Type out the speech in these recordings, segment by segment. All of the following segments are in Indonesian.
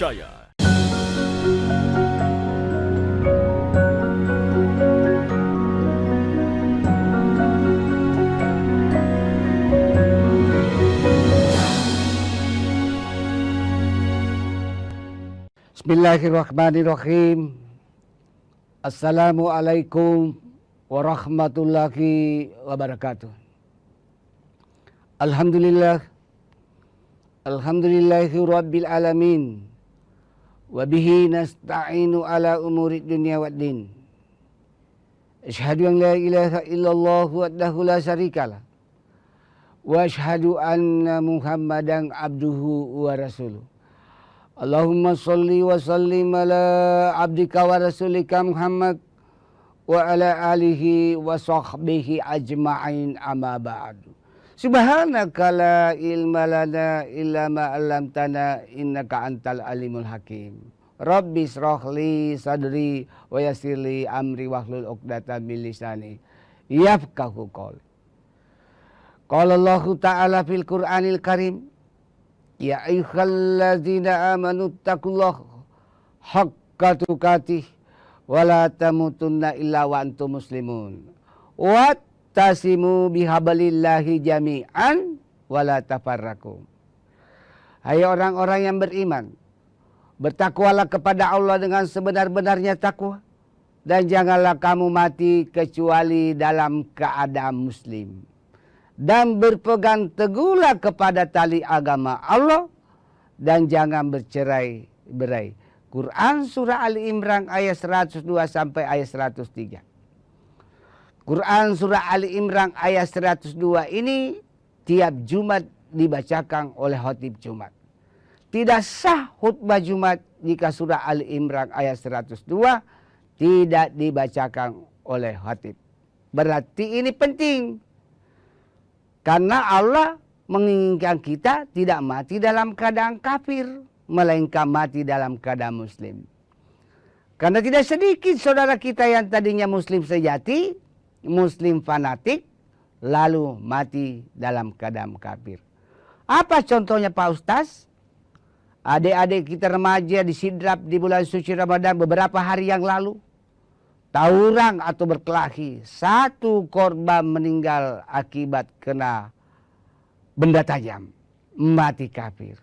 terpercaya. Bismillahirrahmanirrahim. Assalamualaikum warahmatullahi wabarakatuh. Alhamdulillah. Alhamdulillahi rabbil alamin. Wabihi nasta'inu ala umuri dunia waddin. Ashhadu an la ilaha illallah wahdahu la syarikalah. Wa ashhadu anna Muhammadan abduhu wa rasuluh. Allahumma salli wa sallim ala abdika wa rasulika Muhammad wa ala alihi wa sahbihi ajma'in amma ba'du. Subhanaka la ilma lana illa ma 'allamtana innaka antal alimul hakim. Rabbi shrah li sadri wa yassir li amri wahlul 'uqdatam min lisani yafqahu qawli. Qala Allah ta'ala fil Qur'anil Karim, ya ayyuhalladzina amanu taqullaha haqqa tuqatih wa la tamutunna illa wa antum muslimun. Wattasimu bihablillahi jami'an wa la tafarraqu. Hai orang-orang yang beriman, bertakwalah kepada Allah dengan sebenar-benarnya takwa, dan janganlah kamu mati kecuali dalam keadaan muslim. Dan berpegang teguhlah kepada tali agama Allah dan jangan bercerai-berai. Quran surah Ali Imran ayat 102 sampai ayat 103. Quran surah Ali Imran ayat 102 ini tiap Jumat dibacakan oleh khatib Jumat. Tidak sah khutbah Jumat jika surah Ali Imran ayat 102 tidak dibacakan oleh khatib. Berarti ini penting. Karena Allah menginginkan kita tidak mati dalam keadaan kafir, melainkan mati dalam keadaan muslim. Karena tidak sedikit saudara kita yang tadinya muslim sejati, muslim fanatik, lalu mati dalam keadaan kafir. Apa contohnya Pak Ustaz? Adik-adik kita remaja disidrap di bulan suci Ramadan beberapa hari yang lalu. Tawuran atau berkelahi, satu korban meninggal akibat kena benda tajam, mati kafir.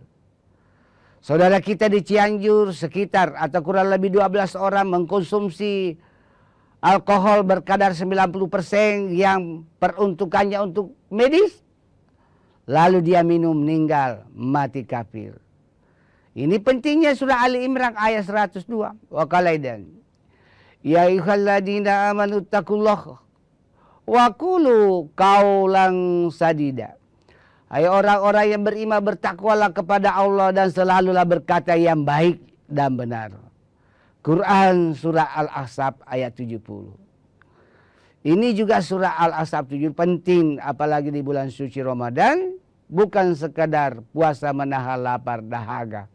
Saudara kita di Cianjur sekitar atau kurang lebih 12 orang mengkonsumsi alkohol berkadar 90% yang peruntukannya untuk medis. Lalu dia minum meninggal, mati kafir. Ini pentingnya surah Ali Imran ayat 102. Wa qalaidan. Ya ayyuhalladzina amanu taqullaha wa qulu qaulan sadida. Hai orang-orang yang beriman, bertakwalah kepada Allah dan selalulah berkata yang baik dan benar. Quran surah Al-Ahzab ayat 70. Ini juga surah Al-Ahzab 70 penting apalagi di bulan suci Ramadan, bukan sekadar puasa menahan lapar dahaga,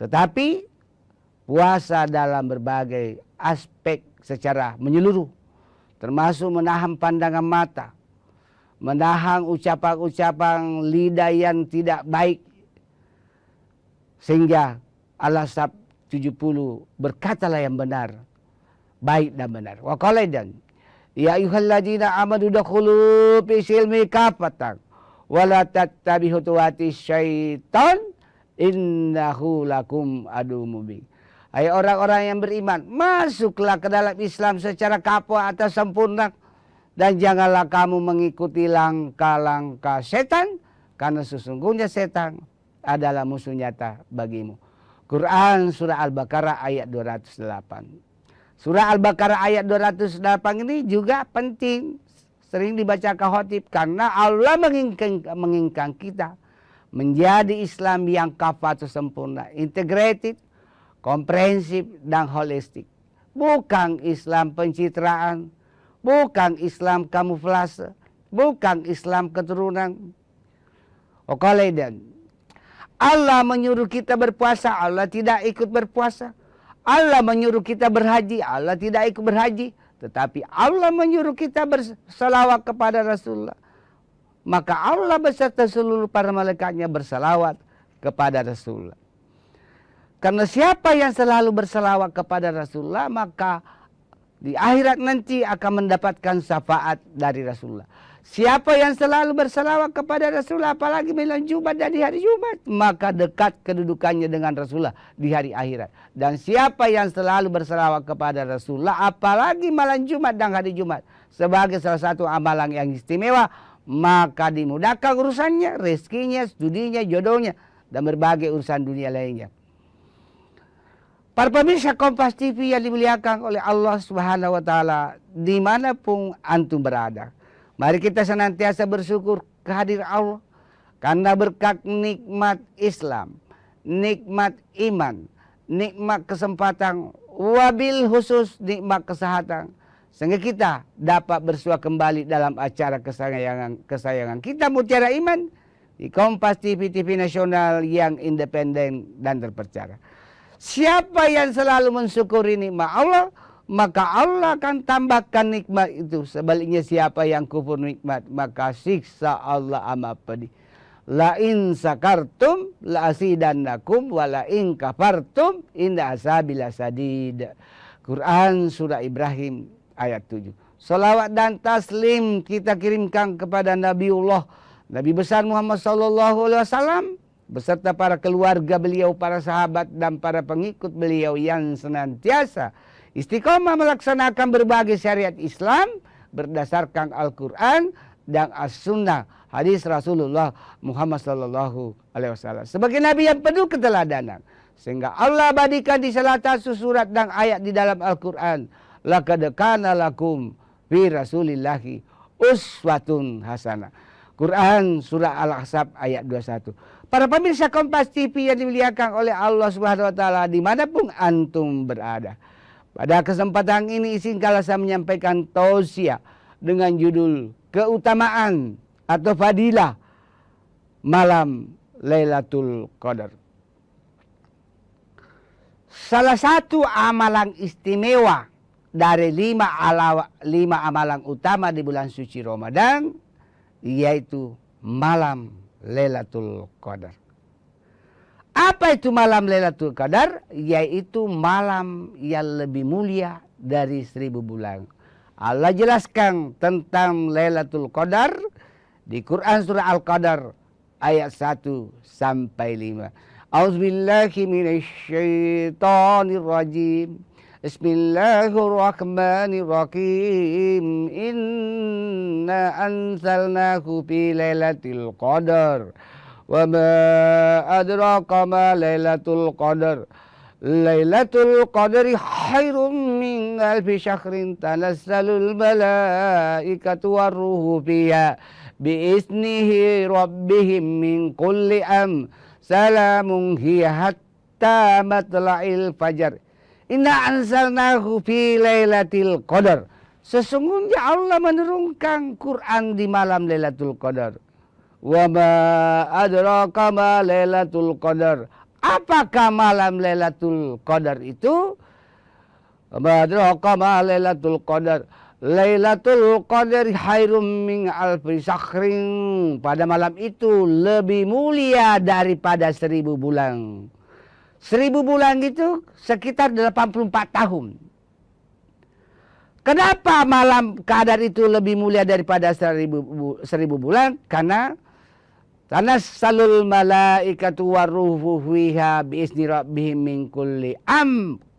tetapi puasa dalam berbagai aspek secara menyeluruh, termasuk menahan pandangan mata, menahan ucapan-ucapan lidah yang tidak baik, sehingga Al-Ahzab 70 berkatalah yang benar, baik dan benar. Wa qalaidan ya ayyuhalladzina amanu dakhulu fi silmi kafatan wa la tattabi'u khutuwati syaitan innahu lakum aduwwum mubin. Hai orang-orang yang beriman, masuklah ke dalam Islam secara kapal atau sempurna, dan janganlah kamu mengikuti langkah-langkah setan, karena sesungguhnya setan adalah musuh nyata bagimu. Quran surah Al-Baqarah ayat 208. Surah Al-Baqarah ayat 208 ini juga penting, sering dibaca khatib, karena Allah menginginkan kita menjadi Islam yang kafah atau sempurna, integrated, komprehensif dan holistik. Bukan Islam pencitraan, bukan Islam kamuflase, bukan Islam keturunan. Okalaidan. Allah menyuruh kita berpuasa, Allah tidak ikut berpuasa. Allah menyuruh kita berhaji, Allah tidak ikut berhaji. Tetapi Allah menyuruh kita bersalawat kepada Rasulullah. Maka Allah beserta seluruh para malaikatnya bersalawat kepada Rasulullah. Karena siapa yang selalu berselawat kepada Rasulullah, maka di akhirat nanti akan mendapatkan syafaat dari Rasulullah. Siapa yang selalu berselawat kepada Rasulullah, apalagi malam Jumat dan di hari Jumat, maka dekat kedudukannya dengan Rasulullah di hari akhirat. Dan siapa yang selalu berselawat kepada Rasulullah, apalagi malam Jumat dan hari Jumat, sebagai salah satu amalan yang istimewa, maka dimudahkan urusannya, rezekinya, studinya, jodohnya, dan berbagai urusan dunia lainnya. Para pemirsa Kompas TV yang dimuliakan oleh Allah Subhanahu wa Ta'ala, dimanapun antum berada, mari kita senantiasa bersyukur kehadiran Allah karena berkat nikmat Islam, nikmat iman, nikmat kesempatan, wabil khusus nikmat kesehatan, sehingga kita dapat bersua kembali dalam acara kesayangan kita, Mutiara Iman, di Kompas TV, TV nasional yang independen dan terpercaya. Siapa yang selalu mensyukuri nikmat Allah, maka Allah akan tambahkan nikmat itu. Sebaliknya siapa yang kufur nikmat, maka siksa Allah amat pedih. La in sakartum la asidannakum wa la in kafartum inna azabi lasadid. Quran surah Ibrahim ayat 7. Salawat dan taslim kita kirimkan kepada Nabiullah, Nabi besar Muhammad sallallahu alaihi wasallam, beserta para keluarga beliau, para sahabat dan para pengikut beliau yang senantiasa istiqomah melaksanakan berbagai syariat Islam berdasarkan Al-Quran dan As-Sunnah, hadis Rasulullah Muhammad sallallahu alaihi wasallam sebagai nabi yang penuh keteladanan, sehingga Allah abadikan di salah satu surat dan ayat di dalam Al-Quran, laqad kana lakum fi rasulillahi uswatun hasanah. Quran surah Al-Ahzab ayat 21. Para pemirsa Kompas TV yang dimuliakan oleh Allah Subhanahu wa Ta'ala, dimanapun antum berada, pada kesempatan ini izinkanlah saya menyampaikan tausiah dengan judul keutamaan atau fadilah malam Lailatul Qadar. Salah satu amalan istimewa dari lima amalan utama di bulan suci Ramadan, yaitu malam Lailatul Qadar. Apa itu malam Lailatul Qadar? Yaitu malam yang lebih mulia dari 1000 bulan. Allah jelaskan tentang Lailatul Qadar di Quran surah Al-Qadar ayat 1 sampai 5. A'udzubillahi minasyaitonir rajim. Bismillahirrahmanirrahim. Inna anzalnahu fi lailatul qadar. Wa ma adraka ma lailatul qadar. Lailatul qadri khairum min alfi syahrin tanazzalul malaikatu warruhu fiha biiznihi rabbihim min kulli salamun hiya hatta matla'il fajar. Inna anzalnahu fi lailatul qadar. Sesungguhnya Allah menurunkan Quran di malam Lailatul Qadar. Wa ma adraka ma Lailatul Qadar. Apakah malam Lailatul Qadar itu? Wa ma adraka ma Lailatul Qadar. Lailatul Qadar khairum min alfi syahrin. Pada malam itu lebih mulia daripada 1000 bulan. 1000 bulan itu sekitar 84 tahun. Kenapa malam Qadar itu lebih mulia daripada 1000 bulan? Karena salul malaikatu warruhu fiha biizni rabbihim min kulli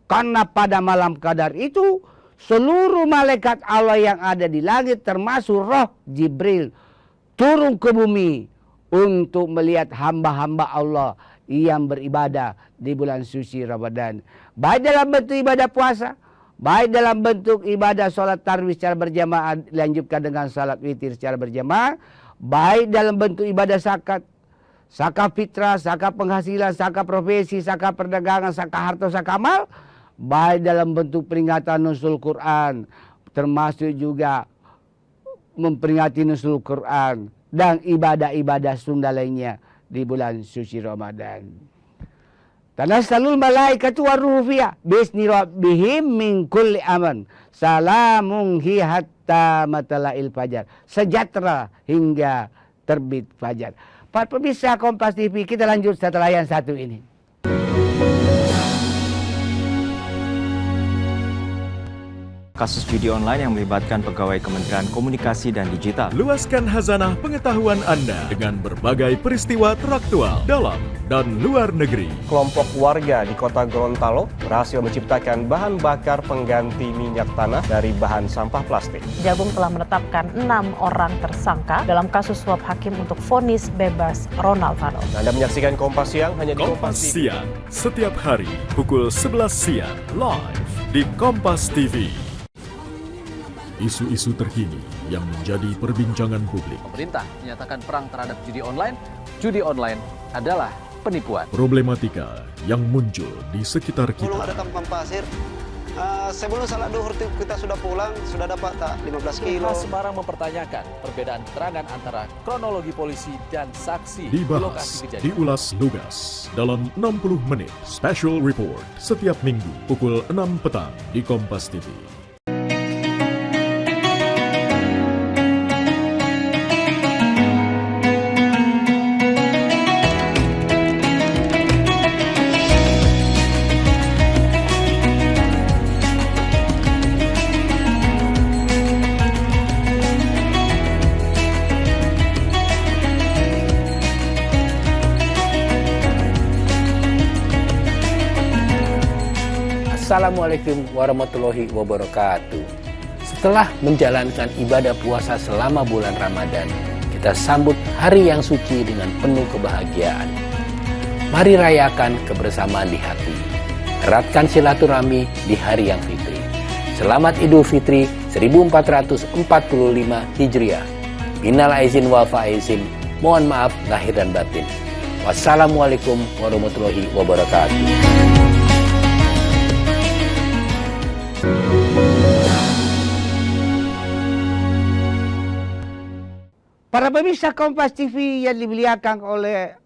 Karena pada malam Qadar itu seluruh malaikat Allah yang ada di langit termasuk roh Jibril turun ke bumi untuk melihat hamba-hamba Allah yang beribadah di bulan suci Ramadan. Baik dalam bentuk ibadah puasa, baik dalam bentuk ibadah sholat tarawih secara berjamaah dilanjutkan dengan sholat witir secara berjamaah, baik dalam bentuk ibadah zakat, zakat fitrah, zakat penghasilan, zakat profesi, zakat perdagangan, zakat harta, zakat amal, baik dalam bentuk peringatan nuzul Quran, termasuk juga memperingati nuzul Quran dan ibadah-ibadah Sunda lainnya di bulan suci Ramadan. Tanazalul malaikatu warruhu fiha biizni rabbihim min kulli aman. Salamun hi hatta matla'il fajar. Sejahtera hingga terbit fajar. Para pemirsa Kompas TV, kita lanjut setelah yang satu ini. kasus judi online yang melibatkan pegawai Kementerian Komunikasi dan Digital. Luaskan khazanah pengetahuan Anda dengan berbagai peristiwa teraktual dalam dan luar negeri. Kelompok warga di kota Gorontalo berhasil menciptakan bahan bakar pengganti minyak tanah dari bahan sampah plastik. Jagung telah menetapkan 6 orang tersangka dalam kasus suap hakim untuk vonis bebas Ronald Fano. Anda menyaksikan Kompas Siang hanya di Kompas Siang, setiap hari pukul 11 siang, live di Kompas TV. Isu-isu terkini yang menjadi perbincangan publik. Pemerintah menyatakan perang terhadap judi online. Judi online adalah penipuan. Problematika yang muncul di sekitar kita. Belum ada tampang pasir. Sebelum salat duhur kita sudah pulang, sudah dapat tak 15 kilo. Semarang mempertanyakan perbedaan keterangan antara kronologi polisi dan saksi di lokasi Dibahas, kejadian. diulas lugas dalam 60 menit. Special Report setiap minggu pukul 6 petang di Kompas TV. Assalamualaikum warahmatullahi wabarakatuh. Setelah menjalankan ibadah puasa selama bulan Ramadan, kita sambut hari yang suci dengan penuh kebahagiaan. Mari rayakan kebersamaan di hati. Eratkan silaturahmi di hari yang fitri. Selamat Idul Fitri 1445 Hijriah. Minal aizin wal faizin. Mohon maaf lahir dan batin. Wassalamualaikum warahmatullahi wabarakatuh. Para pemirsa Kompas TV yang dimuliakan oleh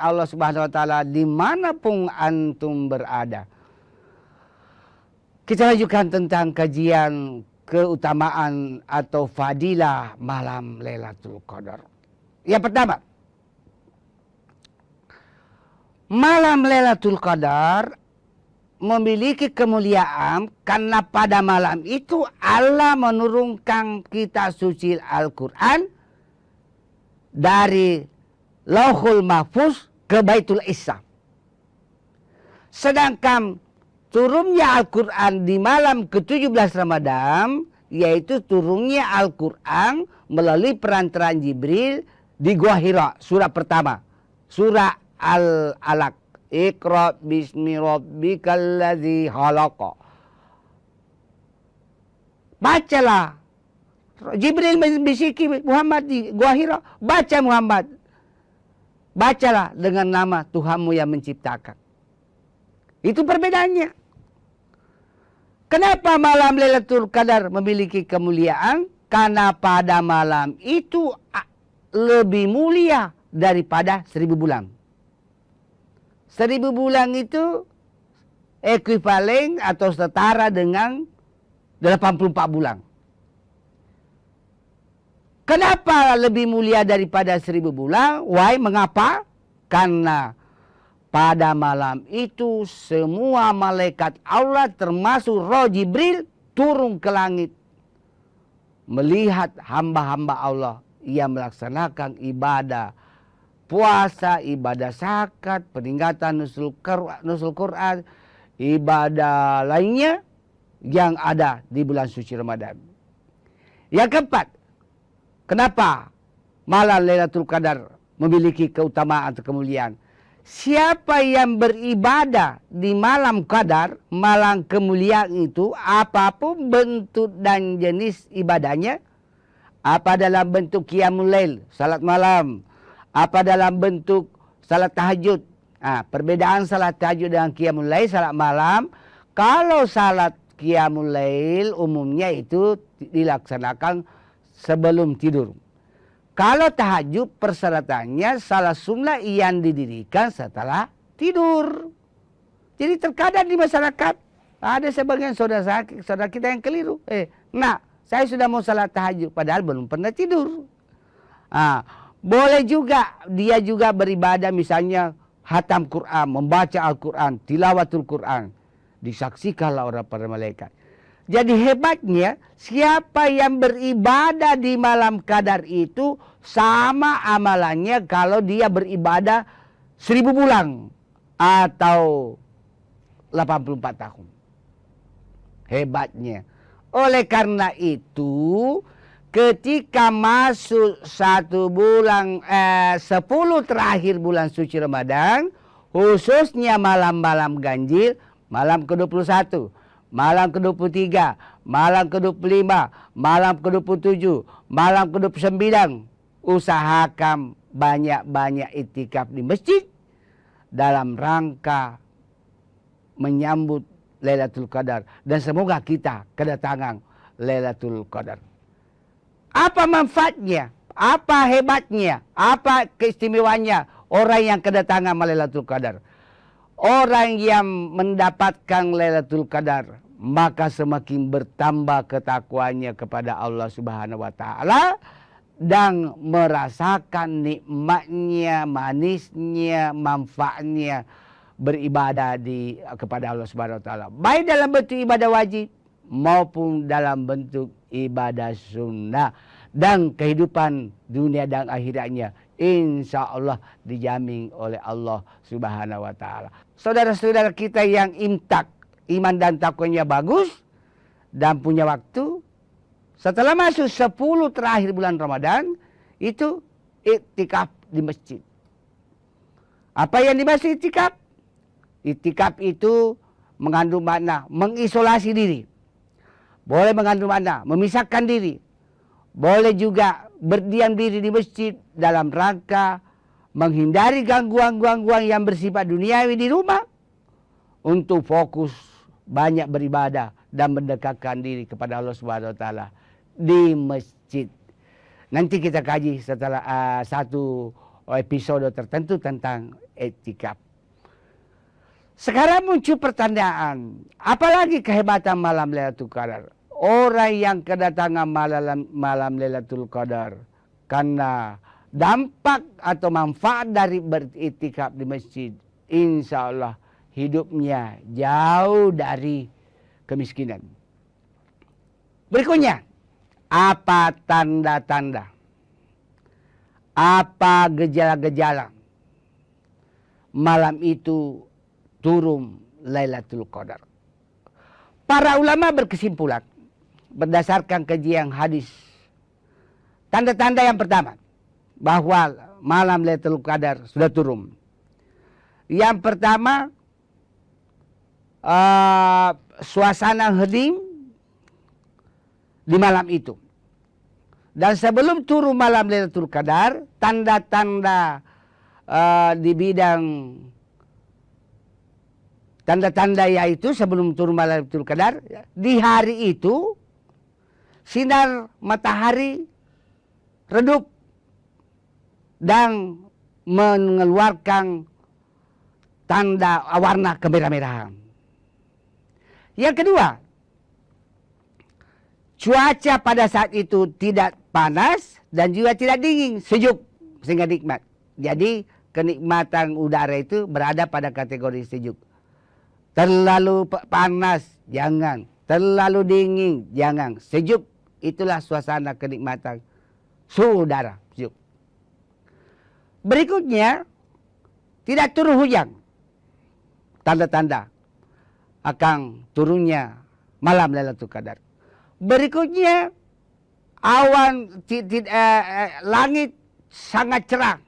Allah Subhanahu wa taala dimanapun antum berada. Kita lanjutkan tentang kajian keutamaan atau fadilah malam Lailatul Qadar. Yang pertama, malam Lailatul Qadar memiliki kemuliaan karena pada malam itu Allah menurunkan kitab suci Al-Quran dari Lauhul Mahfuz ke Baitul Izzah. Sedangkan turunnya Al-Quran di malam ke-17 Ramadan, yaitu turunnya Al-Quran melalui perantaraan Jibril di Gua Hira, surah pertama, surah Al-Alaq. Iqra bismi rabbikal ladzi khalaqa. Bacalah. Jibril membisiki Muhammad di Gua Hira, baca Muhammad. Bacalah dengan nama Tuhanmu yang menciptakan. Itu perbedaannya. Kenapa malam Lailatul Qadar memiliki kemuliaan? Karena pada malam itu lebih mulia daripada 1000 bulan. 1000 bulan itu ekuivalen atau setara dengan 84 bulan. Kenapa lebih mulia daripada 1000 bulan? Why? Mengapa? Karena pada malam itu semua malaikat Allah termasuk roh Jibril turun ke langit. Melihat hamba-hamba Allah yang melaksanakan ibadah puasa, ibadah zakat, peringatan nusul Quran, ibadah lainnya yang ada di bulan suci Ramadan. Yang keempat, kenapa malam Lailatul Qadar memiliki keutamaan atau kemuliaan? Siapa yang beribadah di malam Qadar, malam kemuliaan itu, apapun bentuk dan jenis ibadahnya, apa dalam bentuk qiyamul lail, salat malam, apa dalam bentuk salat tahajud. Perbedaan salat tahajud dengan qiyamul lail, salat malam. Kalau salat qiyamul lail umumnya itu dilaksanakan sebelum tidur. Kalau tahajud persyaratannya salat sunnah yang didirikan setelah tidur. Jadi terkadang di masyarakat ada sebagian saudara kita yang keliru. Saya sudah mau salat tahajud padahal belum pernah tidur. Boleh juga dia juga beribadah misalnya hatam Quran, membaca Al-Quran, tilawatul Quran. Disaksikanlah orang para malaikat. Jadi hebatnya siapa yang beribadah di malam qadar itu sama amalannya kalau dia beribadah 1000 bulan atau 84 tahun. Hebatnya. Oleh karena itu ketika masuk 1 bulan 10 terakhir bulan suci Ramadan, khususnya malam-malam ganjil, malam ke-21, malam ke-23, malam ke-25, malam ke-27, malam ke-29, usahakan banyak-banyak iktikaf di masjid dalam rangka menyambut Lailatul Qadar, dan semoga kita kedatangan Lailatul Qadar. Apa manfaatnya? Apa hebatnya? Apa keistimewaannya orang yang kedatangan Lailatul Qadar? Orang yang mendapatkan Lailatul Qadar maka semakin bertambah ketakwaannya kepada Allah Subhanahu wa taala dan merasakan nikmatnya, manisnya, manfaatnya beribadah kepada Allah Subhanahu wa taala, baik dalam bentuk ibadah wajib maupun dalam bentuk ibadah sunnah, dan kehidupan dunia dan akhiratnya insya Allah dijamin oleh Allah Subhanahu wa taala. Saudara-saudara kita yang imtak, iman dan takwanya bagus dan punya waktu, setelah masuk 10 terakhir bulan Ramadan itu iktikaf di masjid. Apa yang dimaksud iktikaf? Iktikaf itu mengandung makna mengisolasi diri. Boleh mengandung makna memisahkan diri. Boleh juga berdiam diri di masjid dalam rangka menghindari gangguan-gangguan yang bersifat duniawi di rumah, untuk fokus banyak beribadah dan mendekatkan diri kepada Allah Subhanahu wa taala di masjid. Nanti kita kaji setelah satu episode tertentu tentang iktikaf. Sekarang muncul pertanyaan, apalagi kehebatan malam Lailatul Qadar? Orang yang kedatangan malam Lailatul Qadar karena dampak atau manfaat dari beriktikaf di masjid, insya Allah hidupnya jauh dari kemiskinan. Berikutnya, apa tanda-tanda? Apa gejala-gejala malam itu turun Lailatul Qadar? Para ulama berkesimpulan berdasarkan kajian hadis. Tanda-tanda yang pertama bahwa malam Lailatul Qadar sudah turun. Yang pertama, suasana hening di malam itu. Dan sebelum turun malam Lailatul Qadar, tanda-tanda di bidang tanda-tanda yaitu sebelum turun malam Lailatul Qadar, di hari itu sinar matahari redup dan mengeluarkan tanda warna kemerah-merahan. Yang kedua, cuaca pada saat itu tidak panas dan juga tidak dingin, sejuk sehingga nikmat. Jadi kenikmatan udara itu berada pada kategori sejuk. Terlalu panas jangan, terlalu dingin jangan, sejuk. Itulah suasana kenikmatan suhu udara sejuk. Berikutnya, tidak turun hujan. Tanda-tanda akan turunnya malam Lailatul Qadar. Berikutnya, awan langit sangat cerah,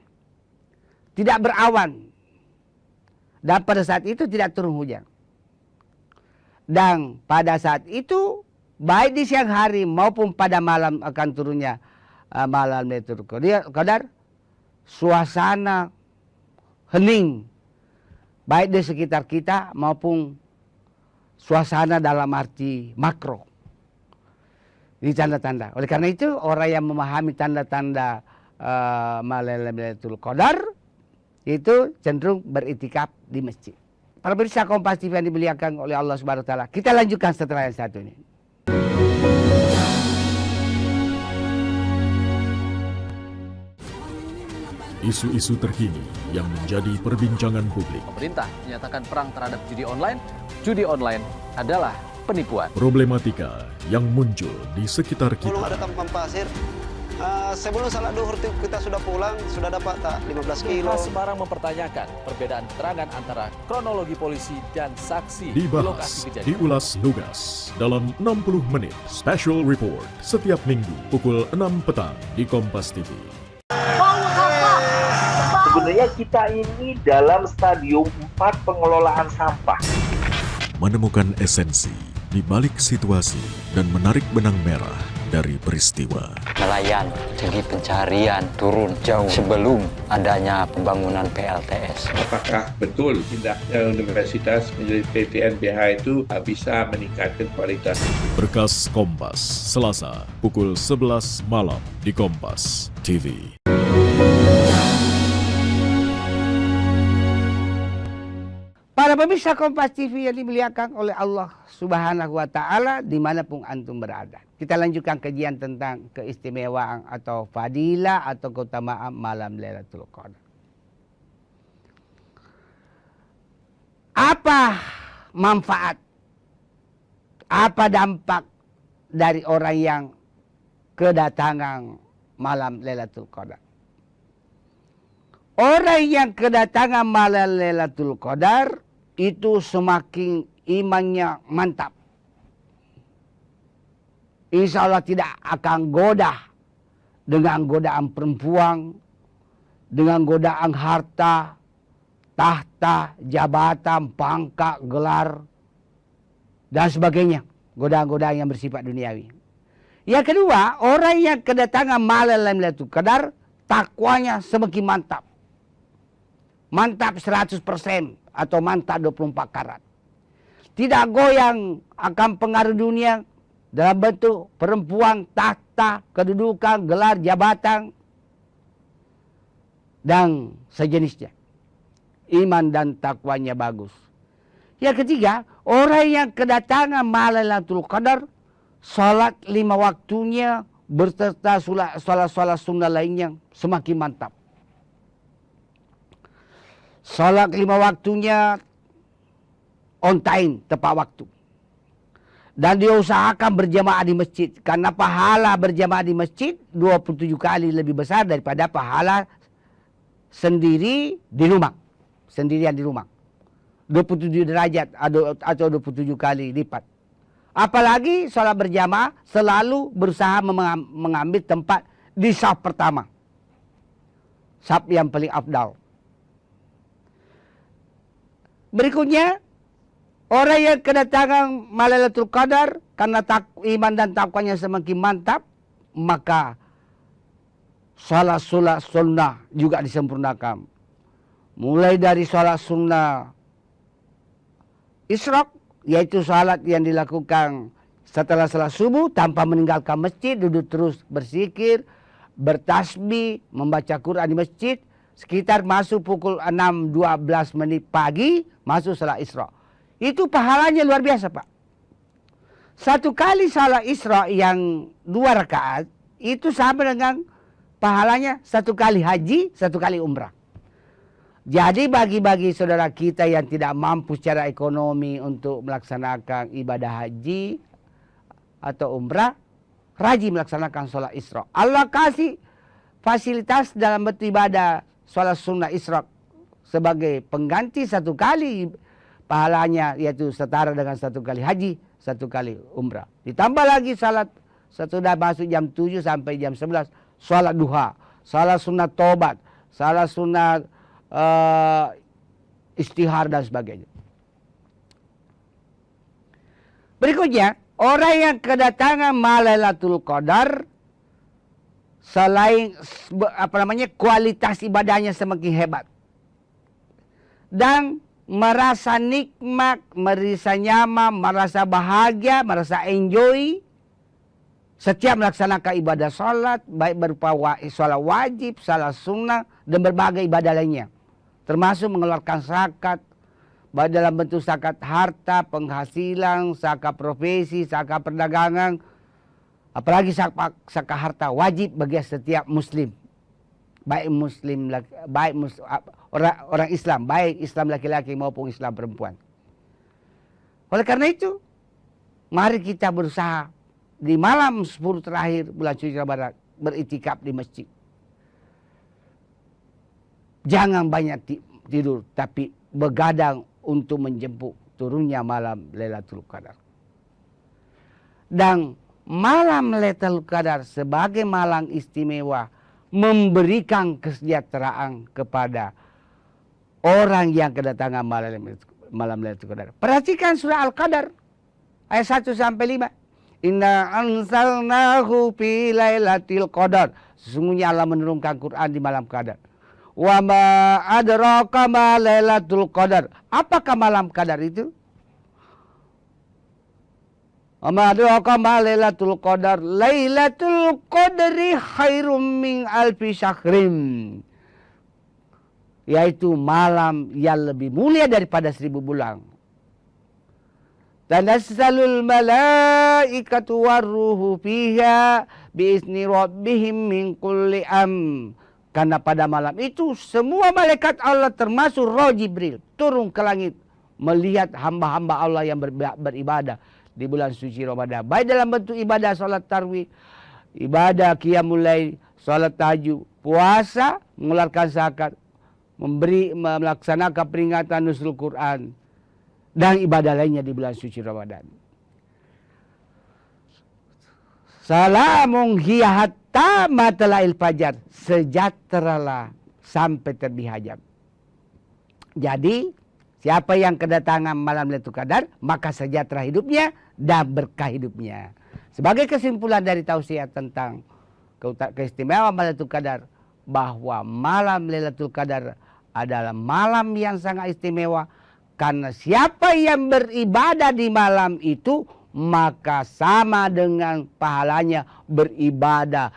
tidak berawan, dan pada saat itu tidak turun hujan. Dan pada saat itu, baik di siang hari maupun pada malam akan turunnya malam Lailatul Qadar, suasana hening, baik di sekitar kita maupun suasana dalam arti makro. Ini tanda-tanda. Oleh karena itu, orang yang memahami tanda-tanda malam Lailatul Qadar itu cenderung beriktikaf di masjid. Para pemirsa Kompas TV yang dimuliakan oleh Allah Subhanahu wa taala, kita lanjutkan setelah yang satu ini. Isu-isu terkini yang menjadi perbincangan publik. Pemerintah menyatakan perang terhadap judi online adalah penipuan. Problematika yang muncul di sekitar Belum ada kita. tampan pasir. Sebelum salat duhur kita sudah pulang, sudah dapat tak 15 kilo. Polres Semarang mempertanyakan perbedaan keterangan antara kronologi polisi dan saksi di lokasi Dibahas, kejadian. diulas lugas dalam 60 menit Special Report setiap Minggu pukul 6 petang di Kompas TV. Sebenarnya kita ini dalam stadium 4 pengelolaan sampah. Menemukan esensi di balik situasi dan menarik benang merah dari peristiwa. Nelayan segi pencarian turun jauh sebelum adanya pembangunan PLTS. Apakah betul pindahnya universitas menjadi PTNBH itu bisa meningkatkan kualitas? Berkas Kompas, Selasa, pukul 11 malam di Kompas TV. Para pemirsa Kompas TV yang dimuliakan oleh Allah Subhanahu wa Ta'ala dimanapun antum berada. Kita lanjutkan kajian tentang keistimewaan atau fadilah atau keutamaan malam Lailatul Qadar. Apa manfaat, apa dampak dari orang yang kedatangan malam Lailatul Qadar? Orang yang kedatangan malam Lailatul Qadar itu semakin imannya mantap. Insya Allah tidak akan goda dengan godaan perempuan, dengan godaan harta, tahta, jabatan, pangkat, gelar, dan sebagainya. Godaan-godaan yang bersifat duniawi. Yang kedua, orang yang kedatangan malam Lailatul Qadar, takwanya semakin mantap. Mantap 100% atau mantap 24 karat. Tidak goyang akan pengaruh dunia dalam bentuk perempuan, tahta, kedudukan, gelar, jabatan, dan sejenisnya. Iman dan takwanya bagus. Yang ketiga, orang yang kedatangan malam Lailatul Qadar, salat 5 waktunya berserta salat sunnah lainnya semakin mantap. Salat 5 waktunya on time, tepat waktu. Dan diusahakan berjamaah di masjid. Karena pahala berjamaah di masjid 27 kali lebih besar daripada pahala sendiri di rumah. Sendirian di rumah. 27 derajat atau 27 kali lipat. Apalagi salat berjamaah selalu berusaha mengambil tempat di saf pertama. Saf yang paling afdal. Berikutnya, orang yang kedatangan malam Lailatul Qadar karena iman dan takwanya semakin mantap, maka salat sunnah juga disempurnakan. Mulai dari salat sunnah Isyraq, yaitu salat yang dilakukan setelah salat subuh tanpa meninggalkan masjid, duduk terus berzikir, bertasbih, membaca Quran di masjid. Sekitar masuk pukul 6.12 menit pagi, masuk salat Isra. Itu pahalanya luar biasa, Pak. Satu kali salat Isra yang 2 rakaat, itu sama dengan pahalanya 1 kali haji, 1 kali umrah. Jadi bagi saudara kita yang tidak mampu secara ekonomi untuk melaksanakan ibadah haji atau umrah, rajin melaksanakan salat Isra. Allah kasih fasilitas dalam bentuk ibadah salat sunnah Isra sebagai pengganti 1 kali pahalanya, yaitu setara dengan 1 kali haji, 1 kali umrah. Ditambah lagi salat sesudah masuk jam 7 sampai jam 11, salat duha, salat sunnah tobat, salat sunnah istihar dan sebagainya. Berikutnya, orang yang kedatangan malam Lailatul Qadar, selain kualitas ibadahnya semakin hebat dan merasa nikmat, merasa nyaman, merasa bahagia, merasa enjoy setiap melaksanakan ibadah salat, baik berupa salat wajib, salat sunnah, dan berbagai ibadah lainnya, termasuk mengeluarkan zakat, baik dalam bentuk zakat harta, penghasilan, zakat profesi, zakat perdagangan. Apalagi zakat harta wajib bagi setiap muslim. Baik orang Islam, baik Islam laki-laki maupun Islam perempuan. Oleh karena itu, Mari kita berusaha di malam 10 terakhir bulan suci Ramadan beritikaf di masjid. Jangan banyak tidur, tapi begadang untuk menjemput turunnya malam Lailatul Qadar. Dan malam Lailatul Qadar sebagai malam istimewa memberikan kesejahteraan kepada orang yang kedatangan malam Lailatul Qadar. Perhatikan surah Al-Qadar ayat 1 sampai 5. Inna anzalnahu fi lailatul qadar. Sesungguhnya Allah menurunkan Quran di malam Qadar. Wa ma adraka ma lailatul qadar. Apakah malam Qadar itu? Wa ma adraka ma lailatul qadar. Lailatul qadri khairum min alfi syahrin. Yaitu malam yang lebih mulia daripada 1000 bulan. Tanassalul malaikatu warruhu fiha biizni rabbihim min kulli am. Karena pada malam itu semua malaikat Allah termasuk Roh Jibril turun ke langit melihat hamba-hamba Allah yang beribadah di bulan suci Ramadan. Baik dalam bentuk ibadah salat tarawih, ibadah qiyamul lail, salat tahajud, puasa, mengeluarkan zakat, melaksanakan peringatan nuzul Quran dan ibadah lainnya di bulan suci Ramadan. Salamun hiya hatta matla'il fajar. Sejahteralah sampai terbit hajab. Jadi siapa yang kedatangan malam Lailatul Qadar, maka sejahtera hidupnya dan berkah hidupnya. Sebagai kesimpulan dari tausiah tentang keistimewaan Lailatul Qadar, bahwa malam Lailatul Qadar adalah malam yang sangat istimewa, karena siapa yang beribadah di malam itu maka sama dengan pahalanya beribadah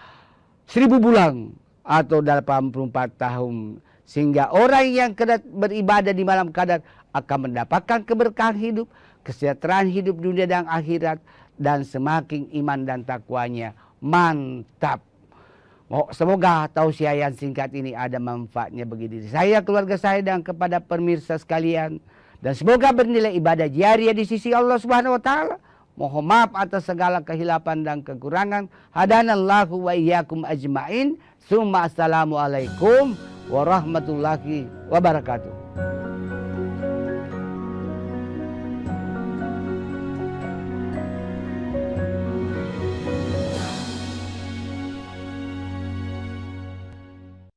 1000 bulan atau 84 tahun. Sehingga orang yang beribadah di malam Qadar akan mendapatkan keberkahan hidup, kesejahteraan hidup dunia dan akhirat, dan semakin iman dan takwanya mantap. Semoga tausiah yang singkat ini ada manfaatnya bagi diri saya, keluarga saya, dan kepada pemirsa sekalian. Dan semoga bernilai ibadah jariah di sisi Allah Subhanahu wa taala. Mohon maaf atas segala kehilapan dan kekurangan. Hadanallahu wa iyyakum ajmain. Assalamualaikum warahmatullahi wabarakatuh.